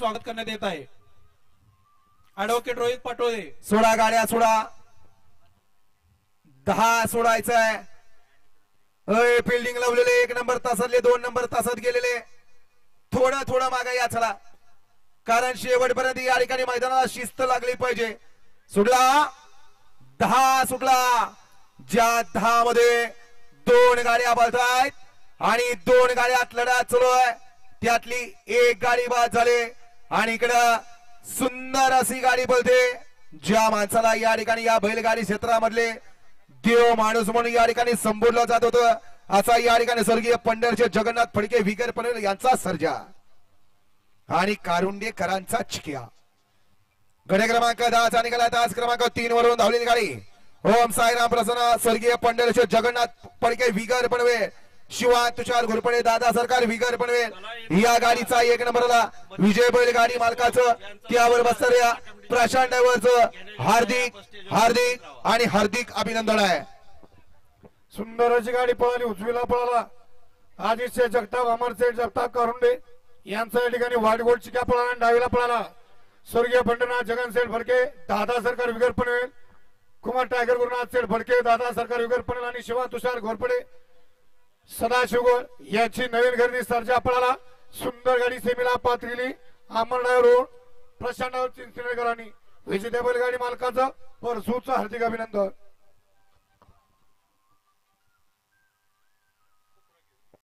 स्वागत करण्यात येत आहे। ॲडव्होकेट रोहित पाटोळे 16 गाड्या 10 सोडायचंय। फिल्डिंग लावलेले 1 नंबर तासातले 2 नंबर तासात गेलेले थोडं मागे या चला, कारण शेवटपर्यंत या ठिकाणी मैदानाला शिस्त लागली पाहिजे। सुटला 10 सुटला, ज्या 10 मध्ये 2 गाड्या पळतायत आणि 2 गाड्यात लढा चालू आहे, त्यातली 1 गाडी बाद झाली आणि इकडं सुंदर अशी गाडी पळते। ज्या माणसाला या ठिकाणी या बैलगाडी क्षेत्रामधले देव माणूस म्हणून या ठिकाणी संबोधलं जात होतं, असा या ठिकाणी स्वर्गीय पंढरचे जगन्नाथ फडके विगर पनवेल यांचा सर्जा आणि कारुंडेकरांचा चिक्या। गडे क्रमांक 10 चा निघाला, तास क्रमांक 3 वरून धावलेली गाडी ओम साईराम प्रसन्न स्वर्गीय पंढरचे जगन्नाथ फडके विगर पनवेल, शिवा तुषार घोरपडे दादा सरकार विगर पनवेल या गाडीचा 1 नंबरला विजय बैल गाडी मालकाचं त्यावर बसणाऱ्या प्रशांत ड्रायव्हरचं हार्दिक आणि हार्दिक अभिनंदन आहे। सुंदर अशी गाडी पळाली, उजवीला पळाला आदित्य जगताप, अमरसेठ जगताप कारुंडे यांचा या ठिकाणी वाडगोड चिक्या पळाला, डावीला पळाला स्वर्गीय पंढरनाथ जगनसेठ फडके दादा सरकार विगर पनवेल, कुमार टायगर गुरुनाथ सेठ फडके दादा सरकार विगर पनवेल आणि शिवा तुषार घोरपडे सदाशिवगोर याची नवीन खरेदी सर्जा पळाला। सुंदर गाडी सेमीला पात्रिली अमरनाथ रोड प्रशांत चिंचणेकरांनी विजेत्या बैलगाडी मालकाचं परसूचं हार्दिक अभिनंदन।